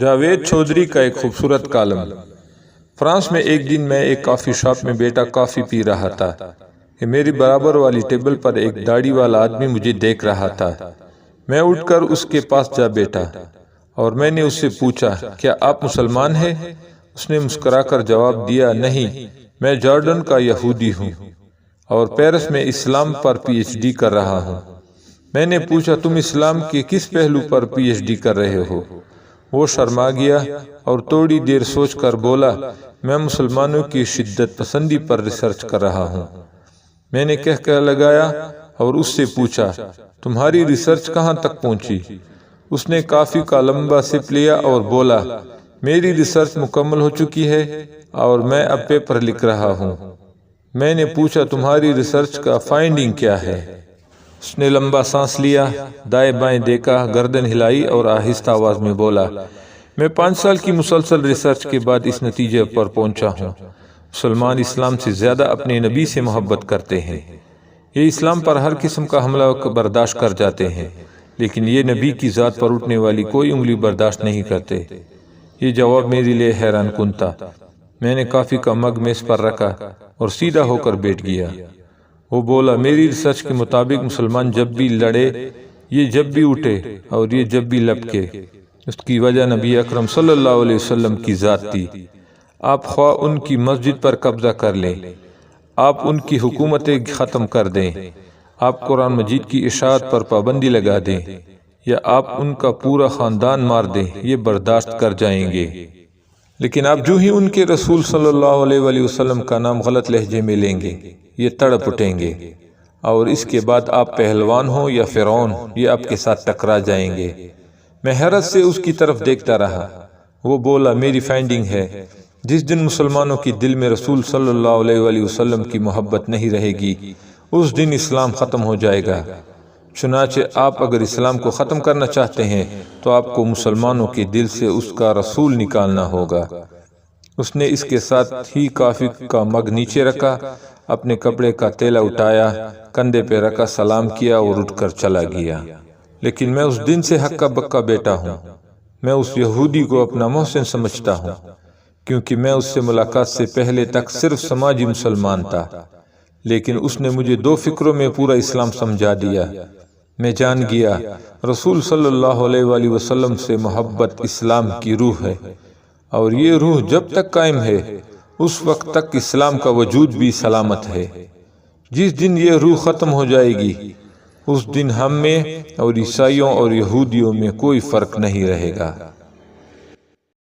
جاوید چودھری کا ایک خوبصورت کالم۔ فرانس میں ایک دن میں ایک کافی شاپ میں بیٹا کافی پی رہا تھا کہ میری برابر والی ٹیبل پر ایک داڑھی والا آدمی مجھے دیکھ رہا تھا۔ میں اٹھ کر اس کے پاس جا بیٹھا اور میں نے اس سے پوچھا، کیا آپ مسلمان ہیں؟ اس نے مسکرا کر جواب دیا، نہیں، میں جارڈن کا یہودی ہوں اور پیرس میں اسلام پر پی ایچ ڈی کر رہا ہوں۔ میں نے پوچھا، تم اسلام کے کس پہلو پر پی ایچ ڈی کر رہے ہو؟ وہ شرما گیا اور تھوڑی دیر سوچ کر بولا، میں مسلمانوں کی شدت پسندی پر ریسرچ کر رہا ہوں۔ میں نے کہہ لگایا اور اس سے پوچھا، تمہاری ریسرچ کہاں تک پہنچی؟ اس نے کافی کا لمبا سپ لیا اور بولا، میری ریسرچ مکمل ہو چکی ہے اور میں اب پیپر لکھ رہا ہوں۔ میں نے پوچھا، تمہاری ریسرچ کا فائنڈنگ کیا ہے؟ اس نے لمبا سانس لیا، دائیں بائیں دیکھا، گردن ہلائی اور آہستہ آواز میں بولا، میں 5 سال کی مسلسل ریسرچ کے بعد اس نتیجے پر پہنچا ہوں۔ مسلمان اسلام سے زیادہ اپنے نبی سے محبت کرتے ہیں۔ یہ اسلام پر ہر قسم کا حملہ برداشت کر جاتے ہیں، لیکن یہ نبی کی ذات پر اٹھنے والی کوئی انگلی برداشت نہیں کرتے۔ یہ جواب میرے لیے حیران کن تھا۔ میں نے کافی کا مگ میز پر رکھا اور سیدھا ہو کر بیٹھ گیا۔ وہ بولا، میری ریسرچ کے مطابق مسلمان جب بھی لڑے، یہ جب بھی اٹھے اور یہ جب بھی لپکے، اس کی وجہ نبی اکرم صلی اللہ علیہ وسلم کی ذات تھی۔ آپ خواہ ان کی مسجد پر قبضہ کر لیں، آپ ان کی حکومتیں ختم کر دیں، آپ قرآن مجید کی اشاعت پر پابندی لگا دیں، یا آپ ان کا پورا خاندان مار دیں، یہ برداشت کر جائیں گے۔ لیکن آپ جو ہی ان کے رسول صلی اللہ علیہ وسلم کا نام غلط لہجے میں لیں گے، یہ تڑپ اٹھیں گے، اور اس کے بعد آپ پہلوان ہوں یا فرعون، یہ آپ کے ساتھ ٹکرا جائیں گے۔ میں حیرت سے اس کی طرف دیکھتا رہا۔ وہ بولا، میری فائنڈنگ ہے، جس دن مسلمانوں کی دل میں رسول صلی اللہ علیہ وسلم کی محبت نہیں رہے گی، اس دن اسلام ختم ہو جائے گا۔ چنانچہ آپ اگر اسلام کو ختم کرنا چاہتے ہیں تو آپ کو مسلمانوں کے دل سے اس کا رسول نکالنا ہوگا۔ اس نے اس کے ساتھ ہی کافی کا مگ نیچے رکھا، اپنے کپڑے کا تیلا اٹھایا، کندھے پہ رکھا، سلام کیا اور اٹھ کر چلا گیا۔ لیکن میں اس دن سے ہکا بکا بیٹا ہوں۔ میں اس یہودی کو اپنا محسن سمجھتا ہوں، کیونکہ میں اس سے ملاقات سے پہلے تک صرف سماجی مسلمان تھا، لیکن اس نے مجھے 2 فکروں میں پورا اسلام سمجھا دیا۔ میں جان گیا رسول صلی اللہ علیہ وسلم سے محبت اسلام کی روح ہے، اور یہ روح جب تک قائم ہے اس وقت تک اسلام کا وجود بھی سلامت ہے۔ جس دن یہ روح ختم ہو جائے گی، اس دن ہم میں اور عیسائیوں اور یہودیوں میں کوئی فرق نہیں رہے گا۔